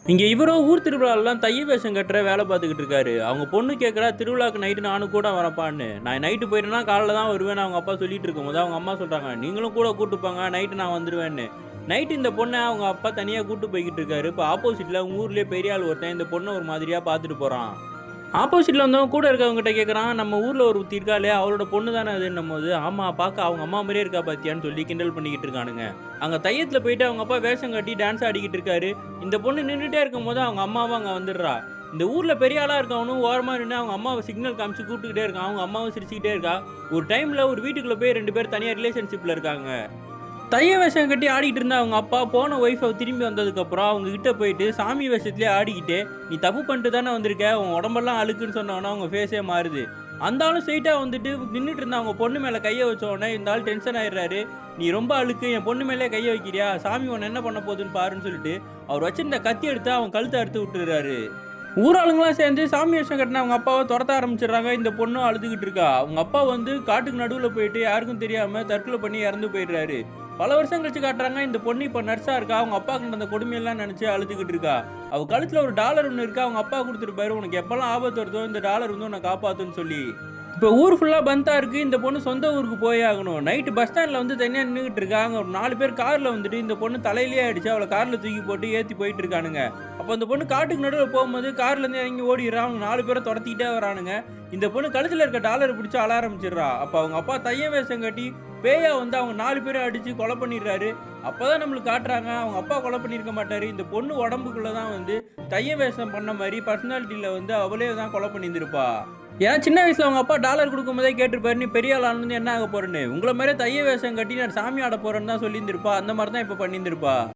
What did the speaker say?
இங்க இவரும் ஊர் திருவிழாலாம் தைய வேஷம் கட்டுற வேலை பார்த்துக்கிட்டு இருக்காரு. அவங்க பொண்ணு கேட்குறா, "திருவிழாவுக்கு நைட்டு நானும் கூட வரப்பான்னு." நான் நைட்டு போயிட்டேன்னா காலைல தான் வருவேன்னு அவங்க அப்பா சொல்லிட்டு இருக்கும்போது, அவங்க அம்மா சொல்றாங்க, "நீங்களும் கூட கூட்டு போங்க, நைட்டு நான் வந்துருவேன்னு." நைட்டு இந்த பொண்ண அவங்க அப்பா தனியா கூட்டு போய்க்கிட்டு இருக்காரு. இப்ப ஆப்போசிட்ல உங்க ஊர்லயே பெரிய ஆள் ஒருத்தன் இந்த பொண்ண ஒரு மாதிரியா பார்த்துட்டு போறான். ஆப்போசிட்ல வந்தவன் கூட இருக்கவங்ககிட்ட கேட்குறான், "நம்ம ஊர்ல ஒருத்தி இருக்காளே, அவளோட பொண்ணு தானே அதுன்னும்போது." "ஆமா, பார்க்க அவங்க அம்மா மாரியே இருக்கா பாத்தியான்னு" சொல்லி கிண்டல் பண்ணிக்கிட்டு இருக்கானுங்க. அங்க தையத்துல போயிட்டு அவங்க அப்பா வேஷம் கட்டி டான்ஸ் ஆடிக்கிட்டு இருக்காரு. இந்த பொண்ணு நின்னுட்டே இருக்கும்போது அவங்க அம்மாவும் அங்க வந்துடுறா. இந்த ஊர்ல பெரிய ஆளா இருக்கவனும் ஓரமா நின்னு அவங்க அம்மாவ சிக்னல் காமிச்சு கூப்பிட்டுக்கிட்டே இருக்கான். அவங்க அம்மாவும் சிரிச்சுக்கிட்டே இருக்கா. ஒரு டைம்ல ஒரு வீட்டுக்குள்ள போய் 2 பேர் தனியா ரிலேஷன்ஷிப்ல இருக்காங்க. தைய வேஷம் கட்டி ஆடிக்கிட்டு இருந்த அவங்க அப்பா போன ஒய்ஃபை திரும்பி வந்ததுக்கப்புறம் அவங்க கிட்ட போயிட்டு சாமி வேஷத்துலேயே ஆடிக்கிட்டு, "நீ தப்பு பண்ணிட்டு தானே வந்திருக்க, உன் உடம்பெல்லாம் அழுக்குன்னு" சொன்னோன்னே அவங்க ஃபேஸே மாறுது. அந்த ஆளும் ஸ்ட்ரெயிட்டாக வந்துட்டு நின்றுட்டு இருந்த அவங்க பொண்ணு மேலே கையை வச்ச உடனே இந்த ஆள் டென்ஷன் ஆயிடுறாரு. "நீ ரொம்ப அழுக்கு, என் பொண்ணு மேலே கையை வைக்கிறியா, சாமி உன்னை என்ன பண்ண போகுதுன்னு பாருன்னு" சொல்லிட்டு அவர் வச்சிருந்த கத்தி எடுத்து அவன் கழுத்தை அறுத்து விட்டுறாரு. ஊராளுங்களாம் சேர்ந்து சாமி வேஷம் கட்டின அவங்க அப்பாவை துரத்த ஆரம்பிச்சிடுறாங்க. இந்த பொண்ணும் அழுதுகிட்டு இருக்கா. அவங்க அப்பா வந்து காட்டுக்கு நடுவில் போயிட்டு யாருக்கும் தெரியாம தற்கொலை பண்ணி இறந்து போயிடுறாரு. பல வருஷம் கழிச்சு காட்டுறாங்க. இந்த பொண்ணு இப்போ நர்ஸா இருக்கா. அவங்க அப்பாவுக்கு நடந்த கொடுமையெல்லாம் நினைச்சு அழுதுகிட்டு இருக்கா. அவ கழுத்துல ஒரு டாலர் ஒன்று இருக்கா. அவங்க அப்பா கொடுத்துருப்பாரு, "உனக்கு எப்பெல்லாம் ஆபத்து வருதோ இந்த டாலர் வந்து உன்னை காப்பாத்துன்னு" சொல்லி. இப்போ ஊர் ஃபுல்லா பந்தா இருக்கு. இந்த பொண்ணு சொந்த ஊருக்கு போயே ஆகணும். நைட்டு பஸ் ஸ்டாண்ட்ல வந்து தனியா நின்னுகிட்டு இருக்கா. அங்க ஒரு 4 பேர் கார்ல வந்துட்டு இந்த பொண்ணு தலையிலேயே அடிச்சு அவள கார்ல தூக்கி போட்டு ஏத்தி போயிட்டு இருக்கானுங்க. அப்போ அந்த பொண்ணு காட்டுக்கு நடுவுல போகும்போது கார்ல இருந்து இறங்கி ஓடிடுறா. அவங்க 4 பேரை துரத்திக்கிட்டே வரானுங்க. இந்த பொண்ணு கழுத்துல இருக்க டாலரை பிடிச்சு அழ ஆரம்பிச்சிடுறா. அப்போ அவங்க அப்பா தைய வேஷம் கட்டி பேயா வந்து அவங்க 4 பேரை அடிச்சு கொலை பண்ணிடுறாரு. அப்பதான் நம்மளுக்கு காட்டுறாங்க அவங்க அப்பா கொலை பண்ணியிருக்க மாட்டாரு. இந்த பொண்ணு உடம்புக்குள்ள தான் வந்து தைய வேஷம் பண்ண மாதிரி பர்சனாலிட்டியில வந்து அவளே தான் கொலை பண்ணியிருந்திருப்பா. ஏன்னா சின்ன வயசுல அவங்க அப்பா டாலர் கொடுக்கும்போதே கேட்டிருப்பாரு, "நீ பெரிய ஆள் ஆனது என்ன ஆக போறேன்னு." உங்களை மாதிரியே தைய வேஷம் கட்டி நான் சாமி ஆட போறேன்னு தான் சொல்லியிருந்திருப்பா. அந்த மாதிரி தான் இப்போ பண்ணியிருந்திருப்பா.